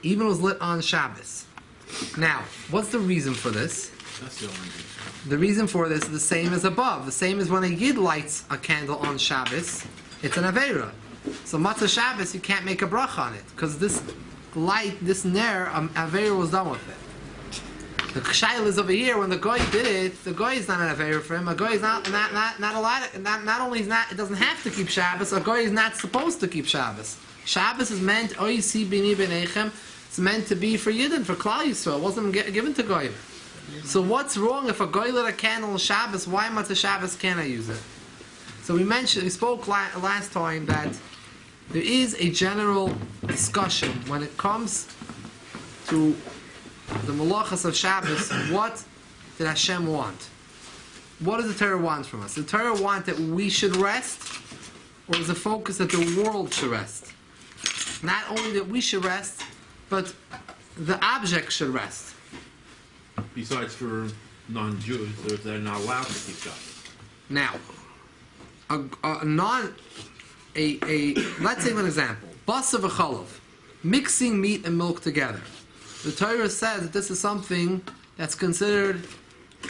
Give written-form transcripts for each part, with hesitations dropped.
even was lit on Shabbos. Now, what's the reason for this? That's the only reason. The reason for this is the same as above. The same as when a Yid lights a candle on Shabbos, it's an Aveira. So Matzah Shabbos, you can't make a bracha on it, because this light, this ner, Aveira was done with it. The Kshail is over here, when the Goy did it, the Goy is not an Aveira for him. A Goy is not allowed, not only is not, it doesn't have to keep Shabbos, a Goy is not supposed to keep Shabbos. Shabbos is meant, Oisi bini b'neichem, it's meant to be for Yidden, for Klal Yisrael. It wasn't given to Goy. So what's wrong if a Goy lit a candle on Shabbos? Why Matzah Shabbos can't I use it? So we spoke last time that there is a general discussion when it comes to the Malachas of Shabbos. What did Hashem want? What does the Torah want from us? Does the Torah want that we should rest, or is the focus that the world should rest? Not only that we should rest, but the object should rest. Besides for non-Jews, they're not allowed to keep Shabbos. Now, let's take an example. Basa v'chalav, mixing meat and milk together. The Torah says that this is something that's considered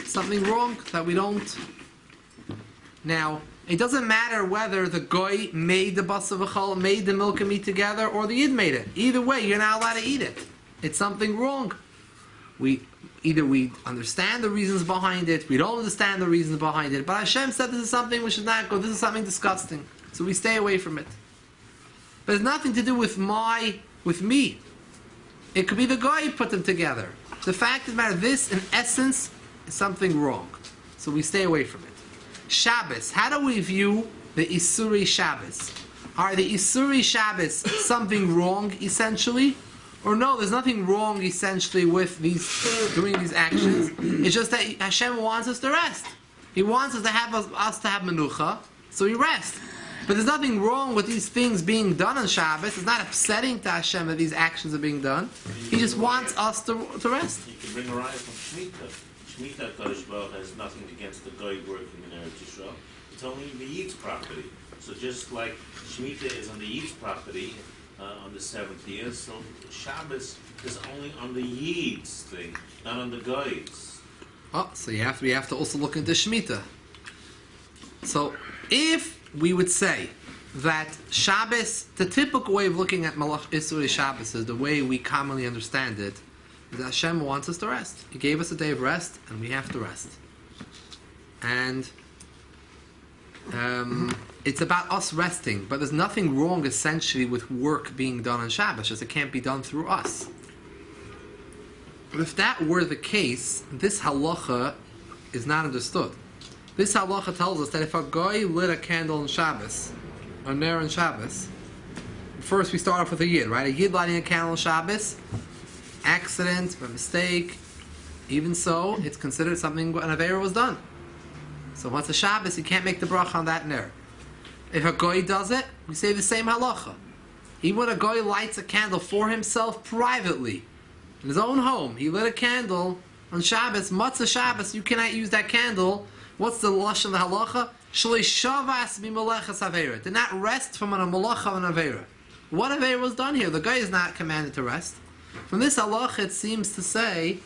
something wrong, that we don't. Now, it doesn't matter whether the Goy made the basa v'chalav, made the milk and meat together, or the Yid made it. Either way, you're not allowed to eat it. It's something wrong. Either we understand the reasons behind it, we don't understand the reasons behind it, but Hashem said this is something we should not go, this is something disgusting, so we stay away from it. But it's nothing to do with me. It could be the guy who put them together. The fact of the matter, this in essence is something wrong, so we stay away from it. Shabbos, how do we view the Isuri Shabbos? Are the Isuri Shabbos something wrong essentially? Or no, there's nothing wrong essentially with doing these actions. It's just that Hashem wants us to rest. He wants us to have menucha, so we rest. But there's nothing wrong with these things being done on Shabbos. It's not upsetting to Hashem that these actions are being done. He just wants us to rest. You can bring a riot from Shemitah. Shemitah Kodesh Baruch has nothing against the guy working in Eretz Yisrael. It's only the Yid's property. So just like Shemitah is on the Yid's property, on the 7th year, so Shabbos is only on the Yid's thing, not on the Goy's. Oh, so we have to also look into Shemitah. So if we would say that Shabbos, the typical way of looking at Malach Isuri Shabbos is the way we commonly understand it, is that Hashem wants us to rest. He gave us a day of rest, and we have to rest. And it's about us resting, but there's nothing wrong essentially with work being done on Shabbos, just it can't be done through us. But if that were the case, this halacha is not understood. This halacha tells us that if a guy lit a candle on Shabbos, or ner on Shabbos, first we start off with a Yid, right? A Yid lighting a candle on Shabbos, accident, by mistake, even so, it's considered something, an Aveira was done. So once a Shabbos, you can't make the bracha on that ner. If a goy does it, we say the same halacha. Even when a goy lights a candle for himself privately, in his own home, he lit a candle on Shabbos, Matzah Shabbos, you cannot use that candle. What's the lush of the halacha? Shalei shavas b'malachas aveira. Did not rest from a malacha of an aveira. What aveira was done here? The guy is not commanded to rest. From this halacha, it seems to say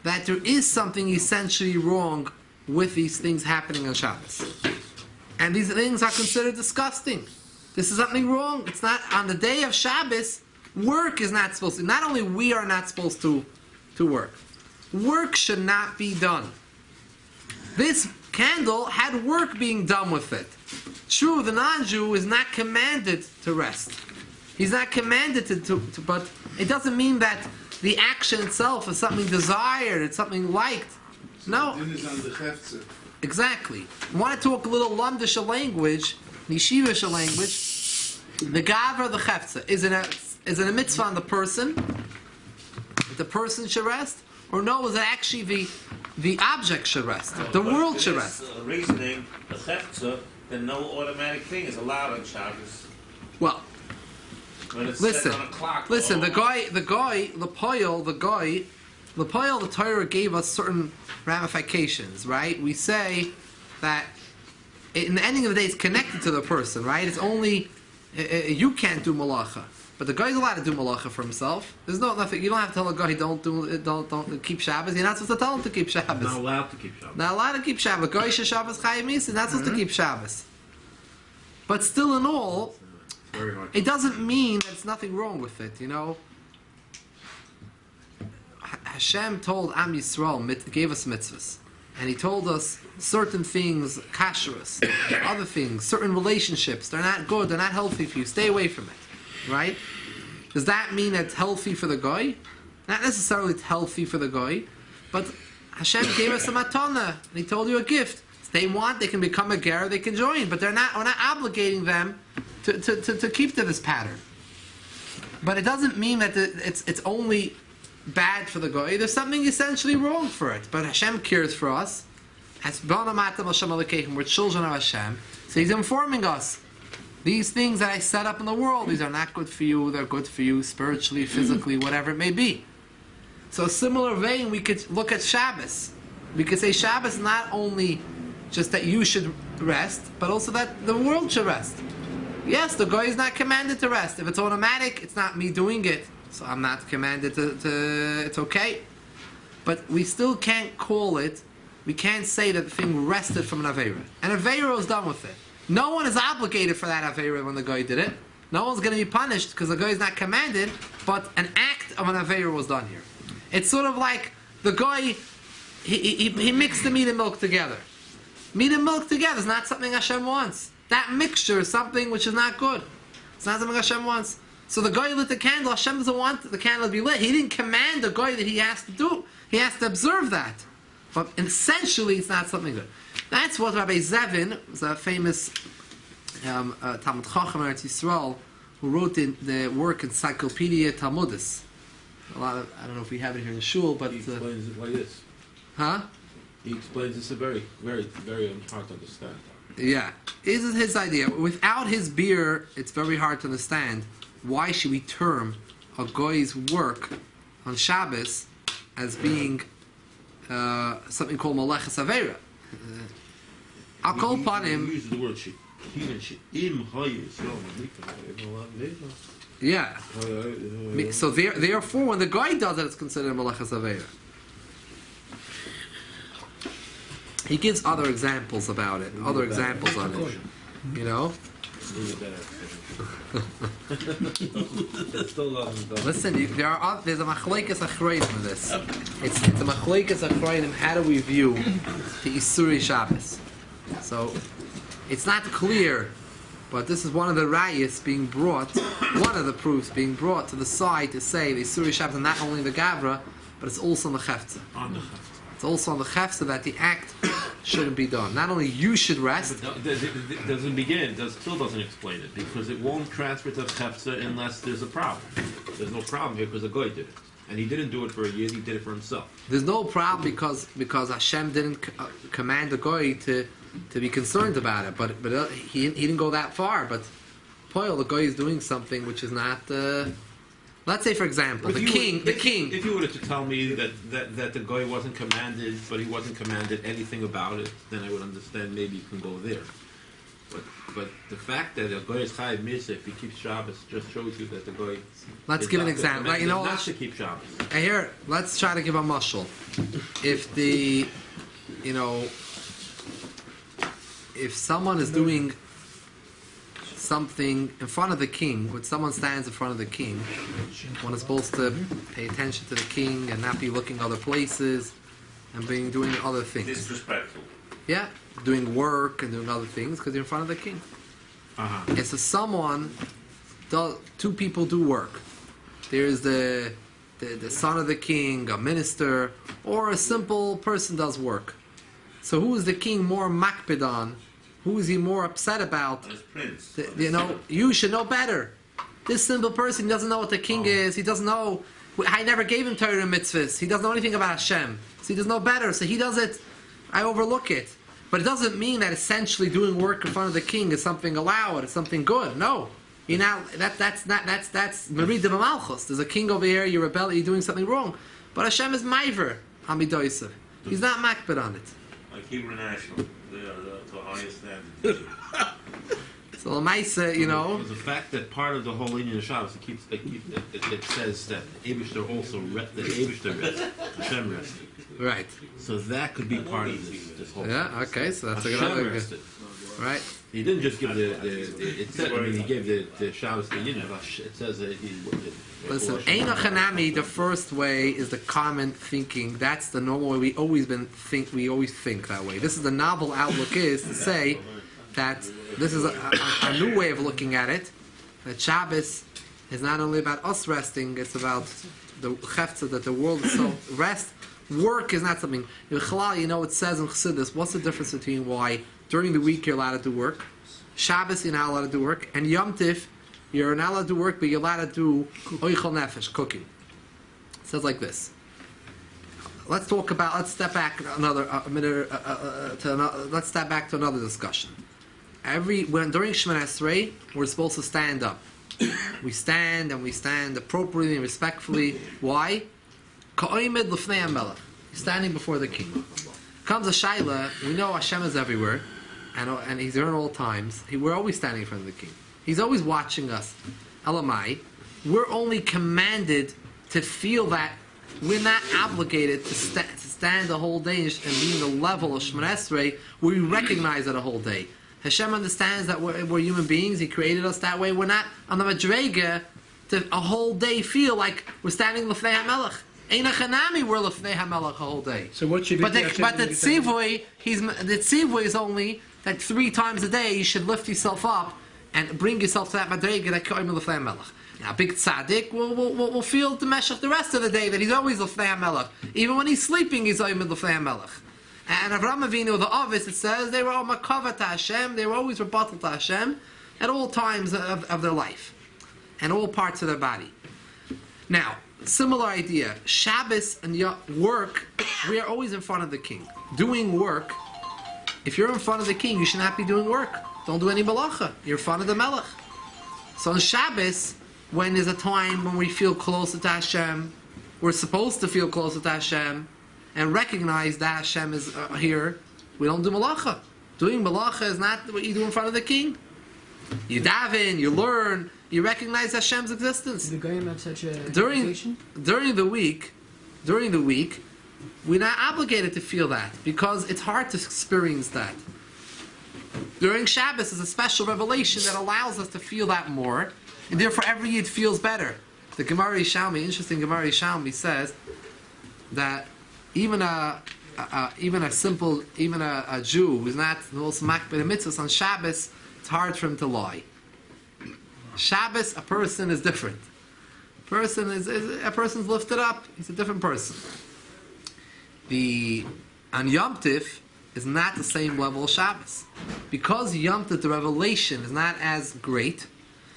that there is something essentially wrong with these things happening on Shabbos. And these things are considered disgusting. This is something wrong. It's not, on the day of Shabbos, work is not supposed to, not only we are not supposed to work. Work should not be done. This candle had work being done with it. True, the non-Jew is not commanded to rest. He's not commanded to, but it doesn't mean that the action itself is something desired, it's something liked. No. Exactly. I want to talk a little Lamdisha language, Nishivisha language. The Gavra, the Chefza, is it a mitzvah on the person? That the person should rest? Or no, is it actually the object should rest? The world should rest? Reasoning, the Chefza, then no automatic thing is allowed on Shabbos. Well, listen, the Torah gave us certain ramifications, right? We say that in the ending of the day it's connected to the person, right? It's only, you can't do malacha. But the guy's allowed to do malacha for himself. There's nothing. You don't have to tell a guy don't keep Shabbos. You're not supposed to tell him to keep Shabbos. Not allowed to keep Shabbos. Not allowed to keep Shabbos. Guy Shabbos Chayim Misa, not supposed to keep Shabbos. But still, in all, It's very hard. it doesn't mean that there's nothing wrong with it. Hashem told Am Yisrael, gave us mitzvahs, and He told us certain things, kashrus, other things, certain relationships. They're not good. They're not healthy for you. Stay away from it. Right? Does that mean it's healthy for the guy? Not necessarily it's healthy for the guy, but Hashem gave us a matana, and He told you a gift. If they want, they can become a ger, they can join, but we're not obligating them to keep to this pattern. But it doesn't mean that it's only bad for the guy. There's something essentially wrong for it. But Hashem cares for us. As we're children of Hashem, so He's informing us. These things that I set up in the world, these are not good for you, they're good for you spiritually, physically, whatever it may be. So a similar vein, we could look at Shabbos. We could say Shabbos is not only just that you should rest, but also that the world should rest. Yes, the guy is not commanded to rest. If it's automatic, it's not me doing it. So I'm not commanded to it's okay. But we still can't call it, we can't say that the thing rested from an Aveira. An Aveira was done with it. No one is obligated for that Aveira when the guy did it. No one's going to be punished because the guy is not commanded, but an act of an Aveira was done here. It's sort of like the guy, he mixed the meat and milk together. Meat and milk together is not something Hashem wants. That mixture is something which is not good. It's not something Hashem wants. So the guy who lit the candle, Hashem doesn't want the candle to be lit. He didn't command the guy that he has to do. He has to observe that. But essentially, it's not something good. That's what Rabbi Zevin, was a famous Talmud Chacham Eretz Yisrael, who wrote the work Encyclopedia Talmudis. I don't know if we have it here in the shul, but He explains it like this. Huh? He explains this very, very, very hard to understand. Yeah, this is his idea. Without his beer, it's very hard to understand. Why should we term a guy's work on Shabbos as being something called Maleches Aveira? I'll call upon him. He uses the word Yeah. So therefore, when the guy does it, it's considered Maleches Aveira. He gives other examples about it. Other examples on it. You know. Listen, there's a machlekes achronim in this. It's a machlekes achronim. How do we view the Isuri Shabbos? So it's not clear, but this is one of the rayas being brought, one of the proofs being brought to the side to say the Isuri Shabbos is not only the Gavra, but it's also on the Chefza. It's also on the Chefza that the act shouldn't be done. Not only you should rest. But it doesn't begin. It still doesn't explain it because it won't transfer to Chefza unless there's a problem. There's no problem here because the guy did it, and he didn't do it for a year. He did it for himself. There's no problem because Hashem didn't command the guy to be concerned about it. But he didn't go that far. But Poil, the guy is doing something which is not. Let's say, for example, the king. If you were to tell me that the guy wasn't commanded, but he wasn't commanded anything about it, then I would understand maybe you can go there. But the fact that a guy is chayiv misa if he keeps Shabbos just shows you that the guy. Let's give an example. Like, not to keep Shabbos. Here, let's try to give a mashal. If someone is doing something in front of the king, when someone stands in front of the king, one is supposed to pay attention to the king and not be looking other places and doing other things. Disrespectful. Yeah, doing work and doing other things because you're in front of the king. And so two people do work. There's the son of the king, a minister, or a simple person does work. So who is the king more makpid on? Who is he more upset about? As prince. You should know better. This simple person doesn't know what the king is. He doesn't know. I never gave him Torah and mitzvahs. He doesn't know anything about Hashem. So he doesn't know better. So he does it. I overlook it. But it doesn't mean that essentially doing work in front of the king is something allowed. It's something good. No. That's Merid de Malchus. There's a king over here. You rebel. You're doing something wrong. But Hashem is Maiver. Hamidoisav. He's not makbid on it. Like Hebrew National. They are the highest standard. So Lamaisa, you know. The fact that part of the whole Indian Shabbos, it says that Eibishter also the Eibishter rest, Hashem rested. Right. So that could be part of this whole. Yeah. Okay. So that's a Hashem good. rested. Right. He didn't just give it said, I mean, he gave the Shabbos to Yidden, but it says that he. Listen, Eino Chanami, the first way is the common thinking. That's the normal way we always think that way. This is the novel outlook is to say that this is a new way of looking at it. That Shabbos is not only about us resting, it's about the chefza, that the world itself rest. Work is not something. You know, it says in Chassidus, what's the difference between why during the week you're allowed to do work, Shabbos you're not allowed to do work, and Yom Tif you're not allowed to do work, but you're allowed to do oichel nefesh, cooking. It says like this. Let's step back another minute. Let's step back to another discussion. During Shemoneh Esrei, we're supposed to stand up. We stand appropriately and respectfully. Why? Ka'omed l'fnei HaMelech. Standing before the king. Comes a shaila. We know Hashem is everywhere, and He's there at all times. We're always standing in front of the king. He's always watching us. Elamai. We're only commanded to feel that we're not obligated to stand the whole day and be in the level of Shemoneh Esrei where we recognize it a whole day. Hashem understands that we're human beings. He created us that way. We're not on the madrega to a whole day feel like we're standing l'fnei HaMelech. Eina Chanami, we're l'fnei HaMelech a whole day. So what should but the tzivui, the tzivui is only that 3 times a day you should lift yourself up and bring yourself to that madrega that ka'omed l'fnei HaMelech. Now, big tzaddik will feel the meshach the rest of the day that he's always l'fnei HaMelech. Even when he's sleeping, he's always l'fnei HaMelech. And Avraham Avinu, the Avis, it says they were all makava to Hashem. They were always rebuttal to Hashem at all times of their life and all parts of their body. Now, similar idea. Shabbos and work, we are always in front of the king. Doing work. If you're in front of the king, you should not be doing work. Don't do any malacha. You're in front of the melech. So on Shabbos, when there's a time when we feel closer to Hashem, we're supposed to feel closer to Hashem, and recognize that Hashem is here, we don't do malacha. Doing malacha is not what you do in front of the king. You daven, you learn, you recognize Hashem's existence. The Goyim have such a during the week, we're not obligated to feel that because it's hard to experience that. During Shabbos is a special revelation that allows us to feel that more, and therefore every Yid feels better. The Gemara Yishalmi, interesting Gemara Yishalmi says that even a Jew who's not also makbid mitzvahs on Shabbos, it's hard for him to lie. Shabbos, a person is different. A person's lifted up. He's a different person. On Yom Tif is not the same level of Shabbos because Yom Tif, the revelation is not as great.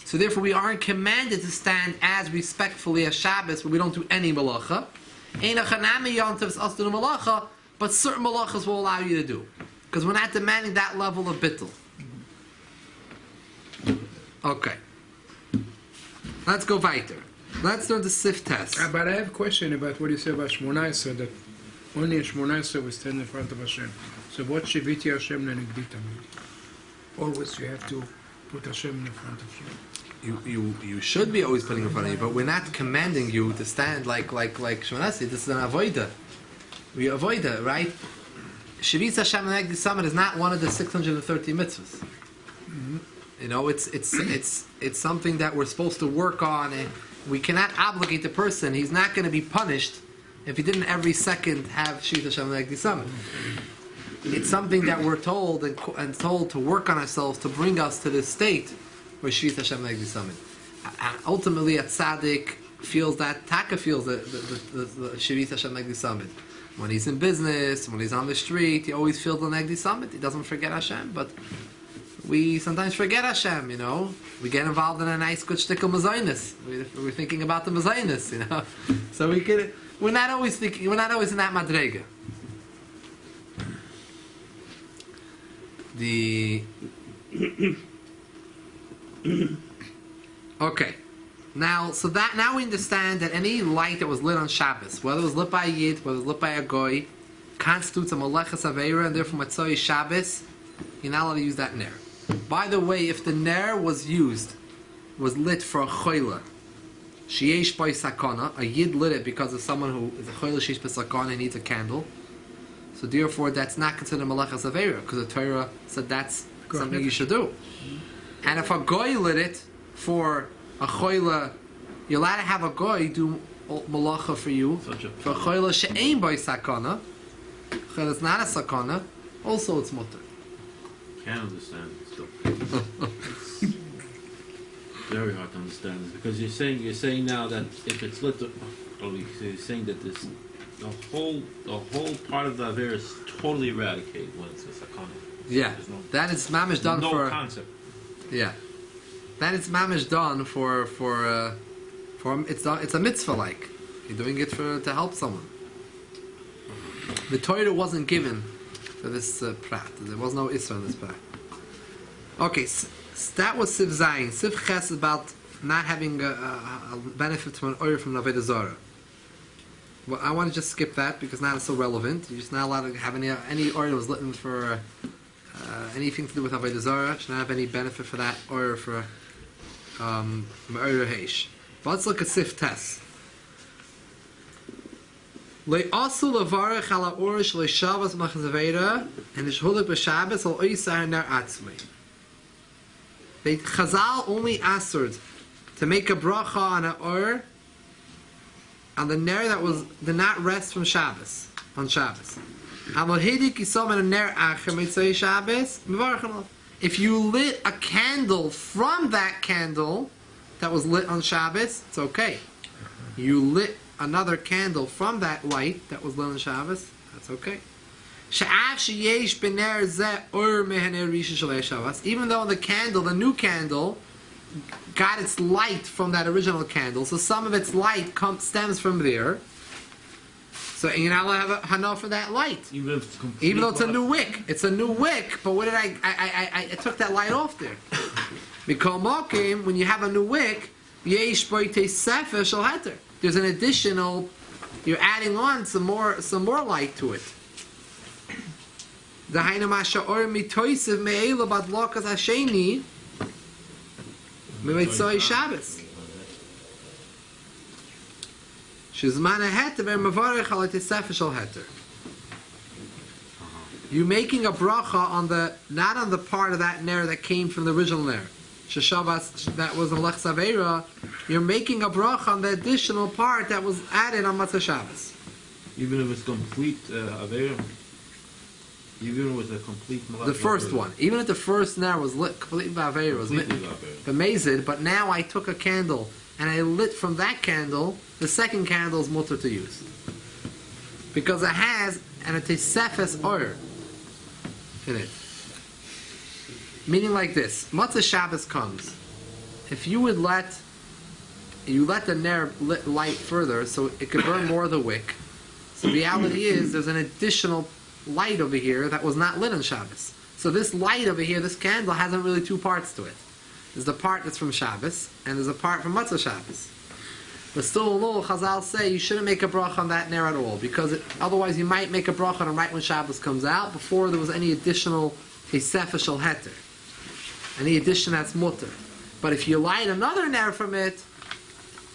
So therefore, we aren't commanded to stand as respectfully as Shabbos, where we don't do any malacha. Eina Chanami Yom Tif is us to do malacha, but certain malachas will allow you to do, because we're not demanding that level of bittul. Okay, let's go weiter. Let's learn the Sif test. But I have a question about what you say about Shemoneh Esrei, that only in Shemoneh Esrei we stand in front of Hashem. So what Shiviti Hashem Lenegdita mean? Always you have to put Hashem in front of you. You should be always putting in front of you, but we're not commanding you to stand like Shemoneh Esrei. This is an avoida. We avoid it, right? Shavitz Hashem Lenegdi Summit is not one of the 630 mitzvahs. Mm-hmm. You know, it's something that we're supposed to work on, and we cannot obligate the person. He's not going to be punished if he didn't every second have Shavitz Hashem Lenegdi Summit. It's something that we're told and told to work on ourselves to bring us to this state where Shvit Hashem Negdi Summit. And ultimately, a tzaddik feels that, Taka feels the Shvit Hashem Negdi Summit. When he's in business, when he's on the street, he always feels the Negdi Summit. He doesn't forget Hashem, but we sometimes forget Hashem, you know. We get involved in a nice good shtickle mazaynis. We're thinking about the mazaynis, you know. So we're not always in that madrega. Okay. Now we understand that any light that was lit on Shabbos, whether it was lit by a Yid, whether it was lit by a Goy, constitutes a Meleches Aveira, and therefore Matzoi Shabbos, you're not allowed to use that ner. By the way, if the ner was lit for a choila, sheyesh by sakana, a yid lit it because of someone who is a choila sheyesh by sakana and needs a candle. So therefore, that's not considered malachas avera because the Torah said that's something you should do. And if a goy lit it for a choila, you're allowed to have a goy do malacha for you for a choila she'ein by sakana. Choila is not a sakana. Also, it's mutter. Can't understand it still. Very hard to understand this because you're saying now that if it's lit, you're saying that this the whole part of the Avera is totally eradicated when it's a sakana. Yeah, that is mamish done no for concept. Yeah, that is mamish done for it's a mitzvah like you're doing it to help someone. The Torah wasn't given for this prat. There was no Isra in this prat. Okay, so that was Siv Zayin. Siv Ches is about not having a benefit from an oil from the Avodah Zarah. Well, I want to just skip that because now it's so relevant. You're just not allowed to have any oil that was lit for anything to do with Avodah Zarah. Should not have any benefit for that oil for Me'or Heish. But let's look at Sif Tes. Le'asu levarech ala orish le'shavas machzaveira and ishhulik b'shabbos al oisar ner atzmei. Chazal only answered to make a bracha on an or on the ner that did not rest from Shabbos on Shabbos. If you lit a candle from that candle that was lit on Shabbos, it's okay. You lit another candle from that light that was lit on Shabbos, that's okay. Even though the new candle, got its light from that original candle, so some of its light stems from there. So you're not allowed to have a hana for that light, even though it's a new wick. It's a new wick, but what did I took that light off there. Because when you have a new wick, there's an additional. You're adding on some more light to it. Shabbos. You're making a bracha not on the part of that ner that came from the original ner. Shabbos that was a lech savera. You're making a bracha on the additional part that was added on Matzah Shabbos. Even if it's complete avera. Even with a complete the first one, even if the first ner was lit completely by avera, was amazing. But now I took a candle and I lit from that candle. The second candle is mutter to use because it has an tesefes oil in it. Meaning like this: Matzah Shabbos comes. If you would let the ner light further, so it could burn more of the wick. So the reality is, there's an additional light over here that was not lit on Shabbos. So this light over here, this candle, hasn't really two parts to it. There's the part that's from Shabbos, and there's a part from Matzah Shabbos. But still, Chazal say you shouldn't make a bracha on that ner at all, because otherwise you might make a bracha on it right when Shabbos comes out, before there was any additional Tesefah shel heter, any addition that's mutter. But if you light another ner from it,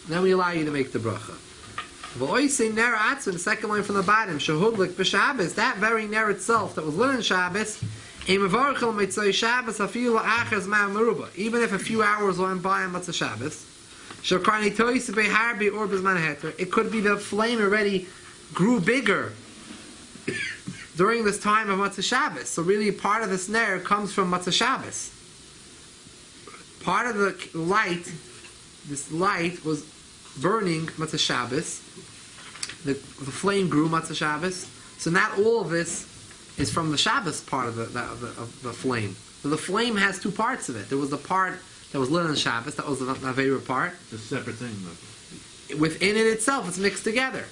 then we allow you to make the bracha. V'oisei ner atzin, the second line from the bottom, shehudlik b'Shabbos, that very ner itself that was lit on Shabbos, even if a few hours went by on Matzah Shabbos, it could be the flame already grew bigger during this time of Matzah Shabbos. So really part of this ner comes from Matzah Shabbos. Part of the light, this light was burning Matzah Shabbos. The flame grew Matzah Shabbos. So not all of this is from the Shabbos part of the flame. So the flame has two parts of it. There was the part that was lit on Shabbos, that was the Avera part. It's a separate thing, though. Within it itself, it's mixed together.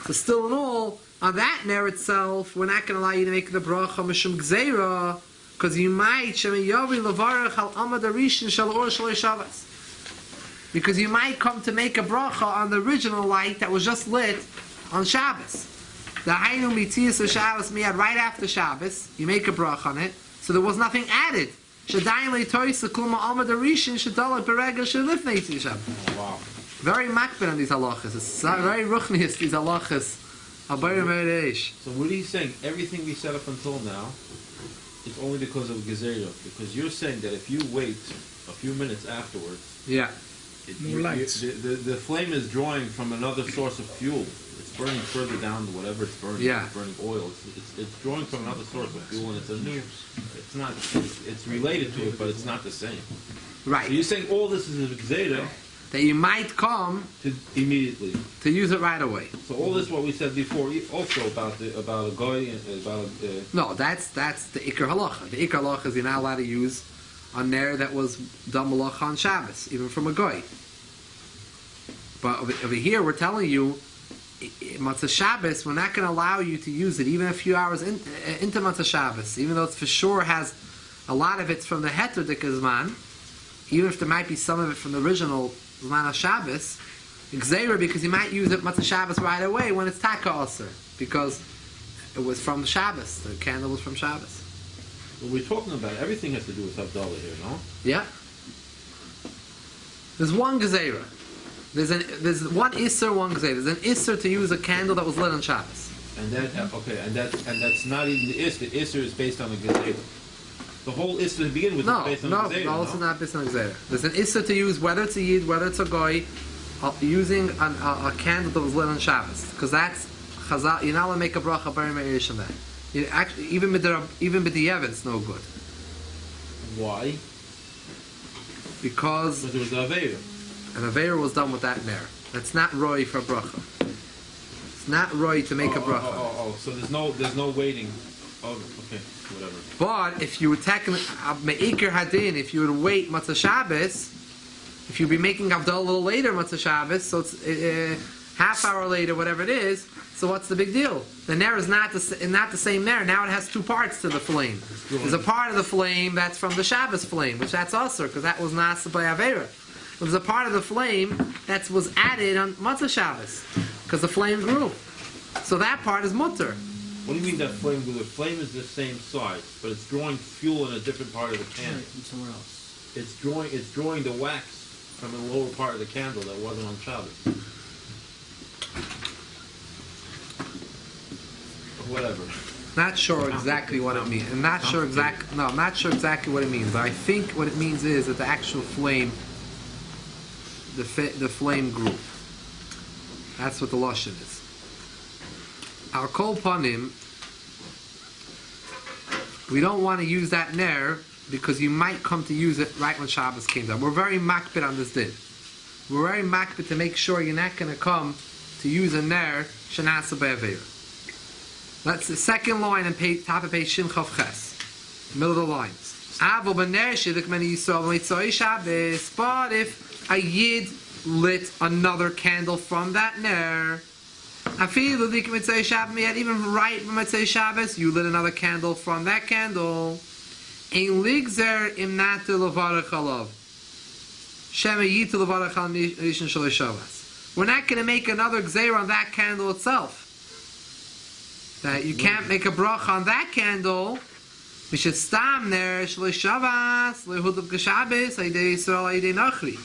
So still in all, on that ner itself, we're not going to allow you to make the bracha mishum gzeira, because you might shemiyavi levarach al amad arishin shel or shel Shabbos. Because you might come to make a bracha on the original light that was just lit on Shabbos. The Hainu Mitzias of Shabbos miyad right after Shabbos, you make a bracha on it, so there was nothing added Shadayin leitoisa kluma alma darishin shadala berega shalifnei tishab. Wow. Very makbid on these halachas. It's very ruchnius, these halachas. Abayim Eish. So what are you saying? Everything we said up until now, it's only because of Gezerah. Because you're saying that if you wait a few minutes afterwards, Yeah. More lights. the flame is drawing from another source of fuel. It's burning further down to whatever it's burning. Yeah. It's burning oil. It's drawing from another source of fuel, and it's a new. It's not. It's related to it, but it's not the same. So Right. you're saying all this is a Gezerah That you might come to immediately. to use it right away. So all this what we said before, also about a goy and about No, that's the Iker Halacha. The Iker Halacha is you're not allowed to use a ner that was done malacha on Shabbos, even from a goy. But over here, we're telling you, Matzah Shabbos, we're not going to allow you to use it even a few hours into Matzah Shabbos, even though it's for sure has a lot of it's from the Heter Dikazman, even if there might be some of it from the original Zman of Shabbos, Gzeira, because you might use it Matzah Shabbos right away when it's Taka Aser, because it was from Shabbos, the candle was from Shabbos. what we're talking about. Everything has to do with Havdolah here, no? Yeah. There's one Gzeira. There's one Isser, one Gzeira. There's an Isser to use a candle that was lit on Shabbos. And that okay, and that's not even the Isser. The Isser is based on the Gezerah. The whole Isser to begin with No, is based on no, the Gezerah, no, this is not based on Gzeira. There's an Isser to use, whether it's a Yid, whether it's a Goy, using a candle that was lit on Shabbos. Because that's Chazal, you're not allowed to make a bracha Bari Meirish on that. Actually, even with the Yev, it's no good. Why? Because Because it was the Aveira. an Aveira was done with that Ner. That's not Roy for a bracha. It's not Roy to make a bracha. So there's no waiting. Oh, okay, whatever. But if you would take Me'ikr Hadin, if you would wait Matzah Shabbos, if you'd be making Havdalah a little later Matzah Shabbos, so it's half hour later, whatever it is, so what's the big deal? The Ner is not the same Ner. Now it has two parts to the flame. There's a part of the flame that's from the Shabbos flame, which that's also because that was Nasa by Avera. There's a part of the flame that was added on Matzah Shabbos because the flame grew. So that part is mutter. What do you mean that flame grew? The flame is the same size, but it's drawing fuel in a different part of the candle. From somewhere else. It's drawing the wax from the lower part of the candle that wasn't on Shabbos. Whatever. Not sure exactly what it means. I'm not sure exactly what it means. But I think what it means is that the actual flame, the flame grew. That's what the lashon is. Our kol panim, we don't want to use that ner because you might come to use it right when Shabbos came down. We're very makbid on this din. We're very makbid to make sure you're not going to come to use a ner shenasa be'avera. That's the second line on top of page Shin Chav Ches, middle of the lines. Avo b'ner shiduk many Yisrael v'mitzvah Shabbos. But if a yid lit another candle from that ner, afilu dik mitzvah Shabbos, even right from mitzvah Shabbos, you lit another candle from that candle. Ein ligzer im natu levarach alav. Shema yitu levarach al nishan shalei Shabbos. We're not going to make another gzeir on that candle itself. That you can't make a bracha on that candle. We should stam there shalei Shabbos lehud of Shabbos aydei Yisrael aydei Nachri.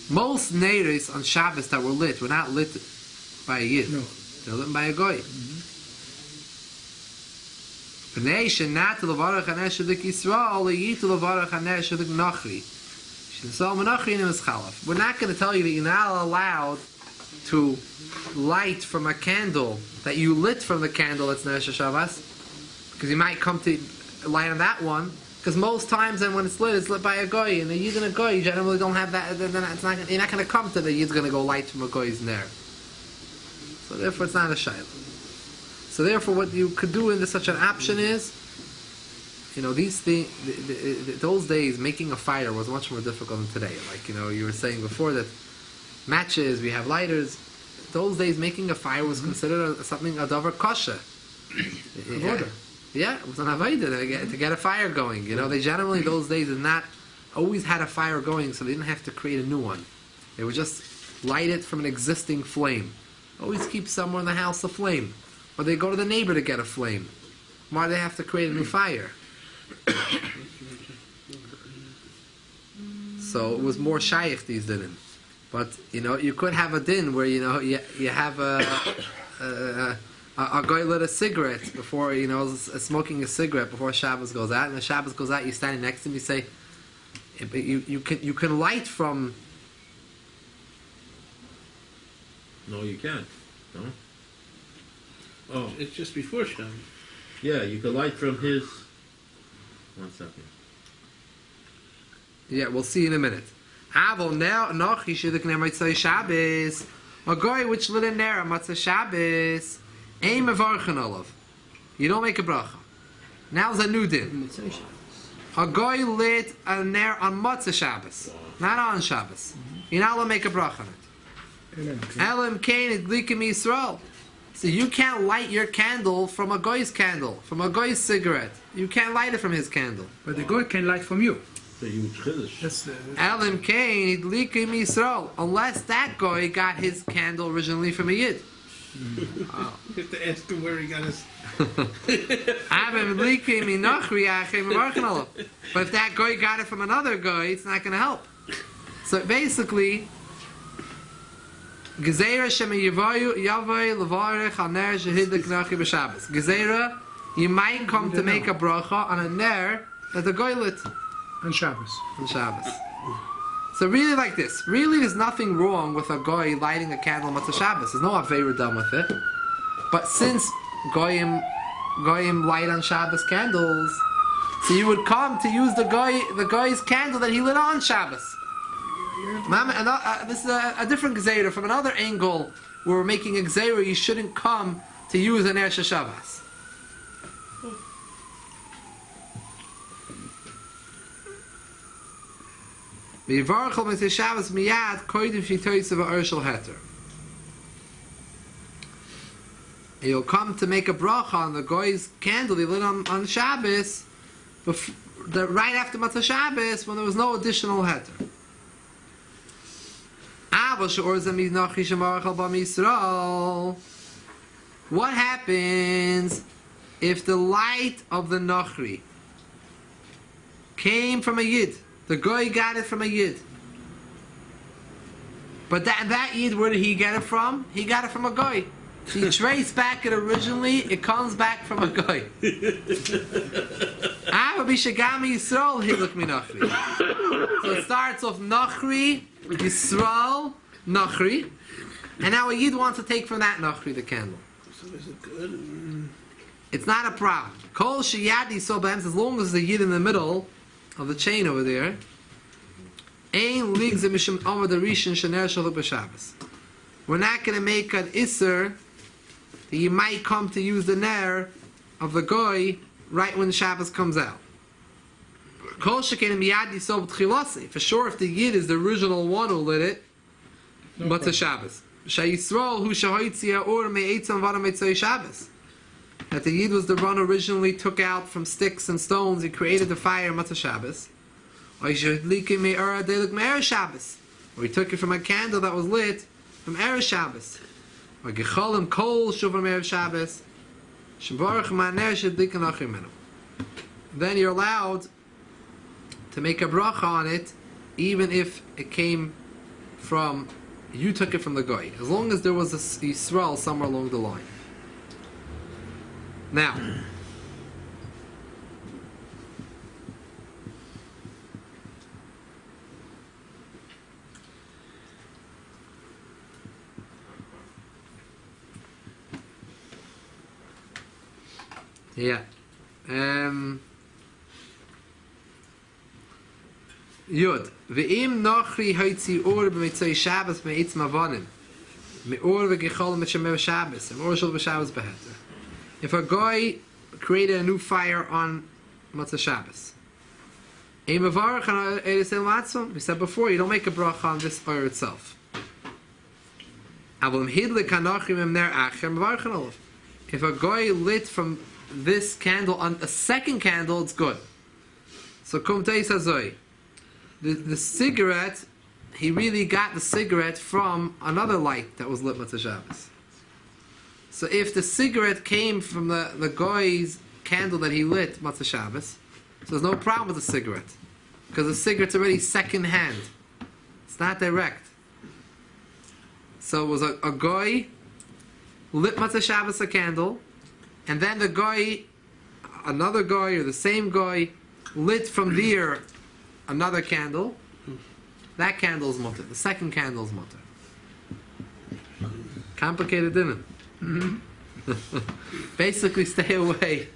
Most neiros on Shabbos that were lit were not lit by a yid. No. They're lit by a goy. B'nei shenat levarach haner shaduk Yisrael leyitu levarach haner shaduk Nachri. Shenasal menachri in his chalaf. We're not going to tell you that you're not allowed to light from a candle that you lit from the candle that's Ner Shabbos, because you might come to light on that one. Because most times, then when it's lit by a goy, and the yid and a goy, you generally don't have that. Then it's not, you're not going to come to the yid's going to go light from a goy's ner. So therefore, it's not a shayla. So therefore, what you could do in such an option is, these things. Those days, making a fire was much more difficult than today. Like you were saying before that matches, we have lighters. Those days, making a fire was considered something a davar kosher. Yeah, it was an avodah to get a fire going. They generally those days did not always had a fire going, so they didn't have to create a new one. They would just light it from an existing flame. Always keep somewhere in the house a flame, or they go to the neighbor to get a flame. Why do they have to create a new fire? So it was more shaykh these didn't. But you could have a din where you have a guy lit a cigarette before smoking a cigarette before Shabbos goes out, and the Shabbos goes out. You're standing next to him. You say, you can light from. No, you can't. No. Oh, It's just before Shabbos. yeah, you can light from his. 1 second. Yeah, we'll see in a minute. Avol now noch yishidek nematzay Shabbos. A guy which lit a ner on Matzah Shabbos, aim mevarchen olav. You don't make a bracha. Now's a new din. A guy lit a ner on Matzah Shabbos, not on Shabbos. You're not allowed to make a bracha on it. Elam kain idlikim Yisrael. So you can't light your candle from a guy's candle, from a guy's cigarette. You can't light it from his candle. But the guy can light from you. The huge chiddush. That's the. Elam kain idlikim Yisrael. Unless that guy got his candle originally from a yid. You have to ask him where he got his. But if that guy got it from another guy, it's not going to help. So basically, Gezerah you might come to make a bracha on a ner that the guy lit On Shabbos. on Shabbos. So really like this. Really there's nothing wrong with a guy lighting a candle on Matzah Shabbos. There's no Aveira done with it. But since Goyim light on Shabbos candles, so you would come to use the guy's candle that he lit on Shabbos. This is a different Gezerah. From another angle, we're making a Gezerah, you shouldn't come to use an Eresh Shabbos. You'll come to use make a bracha on the guy's candle he lit on Shabbos, right after Matzah Shabbos, when there was no additional heter. What happens if the light of the Nachri came from a Yid? The guy got it from a Yid. But that Yid, where did he get it from? He got it from a guy. So you trace back it originally, it comes back from a guy. So it starts off Nachri, Yisrael, Nachri, and now a Yid wants to take from that Nachri the candle. So is it good? It's not a problem. Kol sheyadi sobams, as long as the Yid in the middle of the chain over there, ein ligs mishum amar the rishon shener shalu b'Shabbos. We're not going to make an iser that you might come to use the ner of the goy right when Shabbos comes out. Kol sheken miyadi sob tchilasi. For sure, if the Yid is the original one who lit it, but the Shabbos. Shayisrael hu shahoitzia or me'etzam vada me'tzai Shabbos. That the Yid was the one who originally took out from sticks and stones, he created the fire Matzah Shabbos. Or he took it from a candle that was lit from Erev Shabbos. Or gecholim kol shuv from Erev Shabbos. Shembarach ma'ner shedlik anachim menu. Then you're allowed to make a bracha on it, even if it came from, you took it from the guy, as long as there was a Yisrael somewhere along the line. Now, yeah, Yud. Ve'im nachri haitzi or b'mitzay Shabbos me'itz mavanim me'or v'gechol m'shemev Shabbos me'or shul b'Shabbos beheter. If a guy created a new fire on Matzah Shabbos, we said before, you don't make a bracha on this fire itself. If a guy lit from this candle on a second candle, it's good. So the cigarette, he really got the cigarette from another light that was lit Matzah Shabbos. So if the cigarette came from the guy's candle that he lit Matzah Shabbos, So there's no problem with the cigarette. Because the cigarette's already second hand. It's not direct. So it was a goy lit Matzah Shabbos a candle, and then the goy, another goy or the same goy, lit from there another candle. That candle's mutter. The second candle's mutter. Complicated, didn't it? Basically, stay away.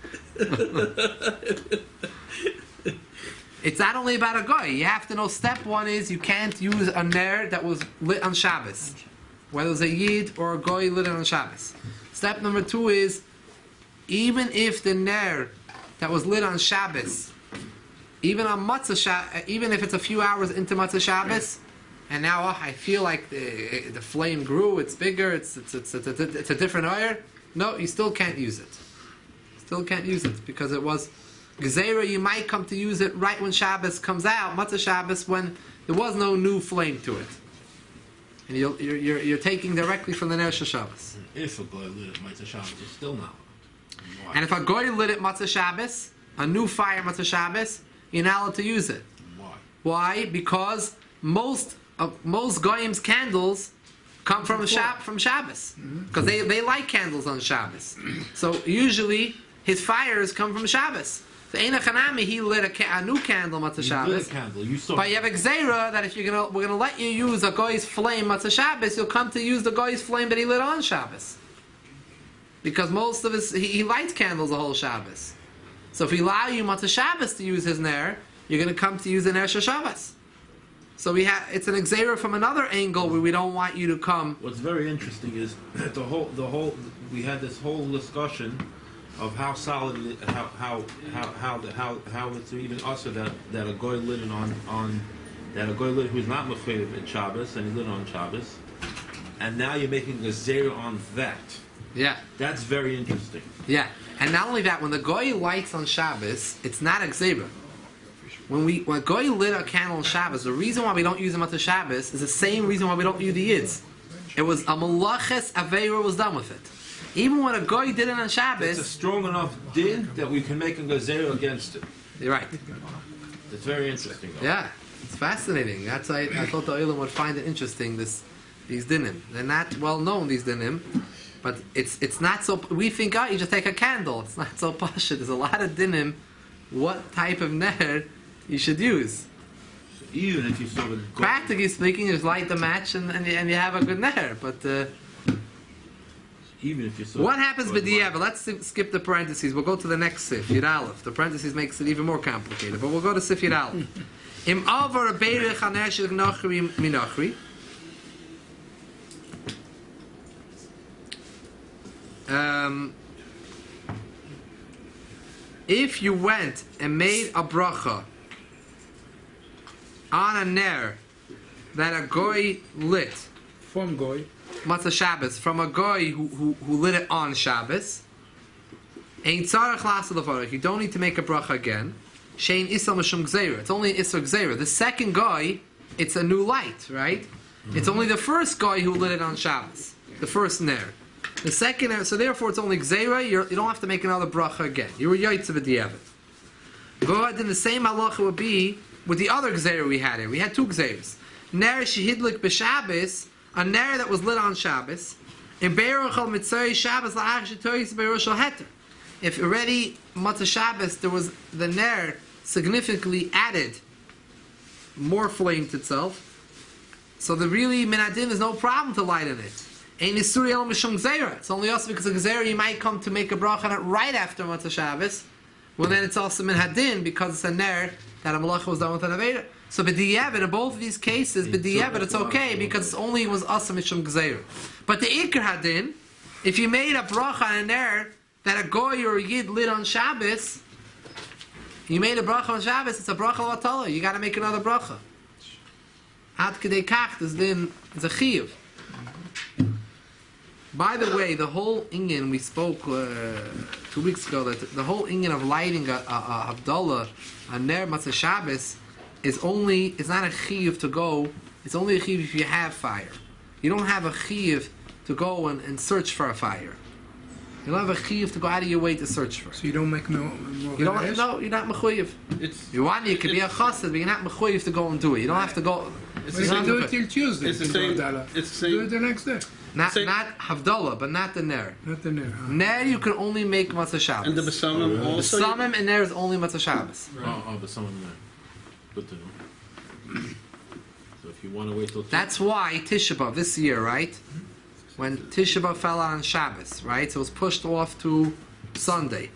It's not only about a goy. You have to know step one is you can't use a ner that was lit on Shabbos. Whether it's a yid or a goy lit on Shabbos. Step number two is even if the ner that was lit on Shabbos, even on Matzah Shabbos, even if it's a few hours into Matzah Shabbos, and now I feel like the flame grew, it's bigger, it's a different oil. No, you still can't use it. Still can't use it because it was Gezerah. You might come to use it right when Shabbos comes out, Matzah Shabbos, when there was no new flame to it, and you're taking directly from the Ner Shel Shabbos. If a goy lit it Matzah Shabbos, it's still not. Why? And if a goy lit it Matzah Shabbos, a new fire Matzah Shabbos, you're not allowed to use it. Why? Why? Because most goyim's candles come from Shabbos, because they light candles on Shabbos. So usually his fires come from Shabbos. So Eina Chanami, he lit a new candle Matzah You Shabbos. lit a candle. You saw. But you have a gzeira that if we're gonna let you use a goy's flame Matzah Shabbos, you'll come to use the goy's flame that he lit on Shabbos. Because most of he lights candles the whole Shabbos. So if we allow you Matzah Shabbos to use his ner, you're gonna come to use the ner Shel Shabbos. So it's an gzeira from another angle where we don't want you to come. What's very interesting is that we had this whole discussion of how solid it, how it's even also that a goy lit it on that a goy lit who's not mechayiv in Shabbos and he lit on Shabbos, and now you're making a zera on that. Yeah. That's very interesting. Yeah. And not only that, when the goy lights on Shabbos, it's not a gzeira. When a goy lit a candle on Shabbos, the reason why we don't use them at the Shabbos is the same reason why we don't use the yids. It was a malaches aveira was done with it. Even when a goy did it on Shabbos, It's a strong enough din that we can make a zera against it. you're right. It's very interesting. Though. Yeah, it's fascinating. That's why I thought the Olam would find it interesting. These dinim, they're not well known. These dinim, but it's not so. We think, you just take a candle. It's not so pashut. There's a lot of dinim. What type of ner you should use? So even if you saw the goy, Practically speaking, you just light the match and you have a good ner. But even if you saw what happens goy with the light. But let's skip the parentheses. We'll go to the next sif Yud Aleph. The parentheses makes it even more complicated. But we'll go to sif Yud Aleph. Im avar beirich haner shel gnachri minachri. If you went and made a bracha on a ner that a goy lit From Goy. Matzah Shabbos from a goy who lit it on Shabbos, ain't tzarech lasa levarich. You don't need to make a bracha again. Shein isal mishum gzeira. It's only isal gzeira. The second goy, it's a new light, right? Mm-hmm. It's only the first goy who lit it on Shabbos. The first ner. The second ner. So therefore, it's only gzeira. You don't have to make another bracha again. You were yaitz of the But then the same halacha would be with the other gzeira we had here. We had two gzeiras. Ner shehidlik b'Shabbos. A ner that was lit on Shabbos, in Beirachal Mitzvah Shabbos la'ach shetoyis Beirachal Heter. If already Matzah Shabbos there was the ner significantly added more flame to itself, so the really minadin is no problem to light in it. Ein isuri el mishum gzeira. It's only also because of gzeira you might come to make a bracha on it right after Matzah Shabbos. Well, then it's also minadin because it's a ner that a malacha was done with an aveda. So b'di'evet, in both of these cases, b'di'evet, it's okay because it only was asa mishum gzeira. But the ikar hadin, if you made a bracha on a ner that a goy or a yid lit on Shabbos, you made a bracha on Shabbos, it's a bracha l'vatala. You got to make another bracha. Ad kedei kach, this din is a chiyuv. By the way, the whole inyan we spoke 2 weeks ago, that the whole inyan of lighting a Havdolah, a ner matzah Shabbos, it's not a chiyuv to go, it's only a chiyuv if you have fire. You don't have a chiyuv to go and search for a fire. You'll have a chiyuv to go out of your way to search for. So you don't make more You don't. Haresh? No, you're not mechuyev. It's You want it could be a chassid, but you're not mechuyev to go and do it. You don't have to go. it's Well, the you same. do it till Tuesday. It's the till same. Havdalah. It's the Do it same. the next day. Not Same- Havdolah, but not the ner. Not the Ner. Ner you can only make matzah Shabbos. And the Besamim also. Samim and ner is only matzah Shabbos. Oh, but someone there. Good to know. So if you want to wait till That's why Tisha B'Av this year, right? When Tisha B'Av fell out on Shabbos, right? So it was pushed off to Sunday.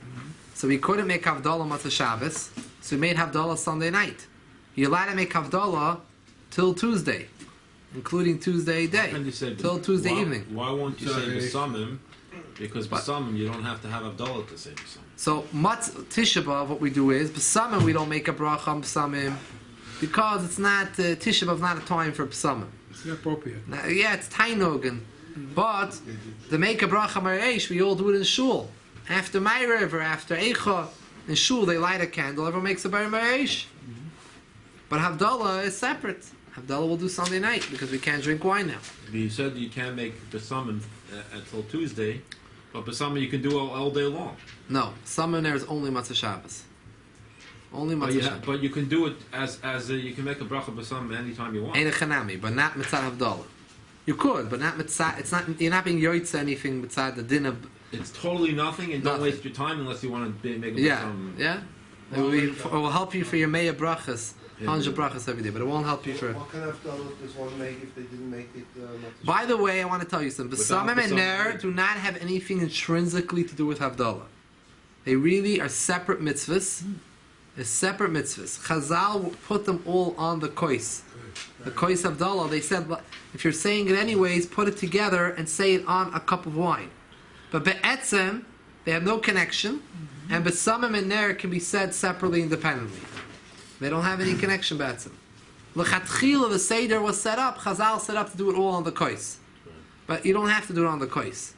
So we couldn't make Havdalah matzah Shabbos, so we made Havdalah Sunday night. You're allowed to make Havdalah till Tuesday, including Tuesday day, And you say, till Tuesday why, evening. Why won't you say Sorry. Besamim? Because Besamim, you don't have to have Havdalah to say Besamim. So Tisha B'Av, what we do is B'samim we don't make a bracha on B'samim because it's not Tisha B'Av not a time for B'samim. It's not appropriate. Now, yeah, it's Tainug, but the make a bracha Mareish we all do it in shul after Ma'ariv or after Eicha in shul they light a candle. Everyone makes a bar Mareish, but Havdalah is separate. Havdalah will do Sunday night because we can't drink wine now. You said you can't make Besamim until Tuesday, but Besamim you can do all day long. No, Summer there is only Matzah Shabbos. Only Matzah Shabbos. But you can do it as you can make a bracha Besamim anytime you want. Ain't a chanami, but not mitzad Havdalah. You could, but not mitzad. It's not. You're not being yoitza anything mitzad the din of. It's totally nothing, and don't Nothing. waste your time unless you want to make a Yeah, Besamim. yeah. It will help you for your Meya brachas, 100 brachas every day, but it won't help you for. What kind of Havdalah does one make if they didn't make it? By the way, I want to tell you something. Without Besamim and Besamim. Ner do not have anything intrinsically to do with Havdalah. They really are separate mitzvahs. They're separate mitzvahs. Chazal put them all on the kois. The kois Havdalah, they said, if you're saying it anyways, put it together and say it on a cup of wine. But be'etzem, they have no connection, and besamim and ner can be said separately, independently. They don't have any connection, be'etzem. L'chatchila, the seder was set up, Chazal set up to do it all on the kois. But you don't have to do it on the kois.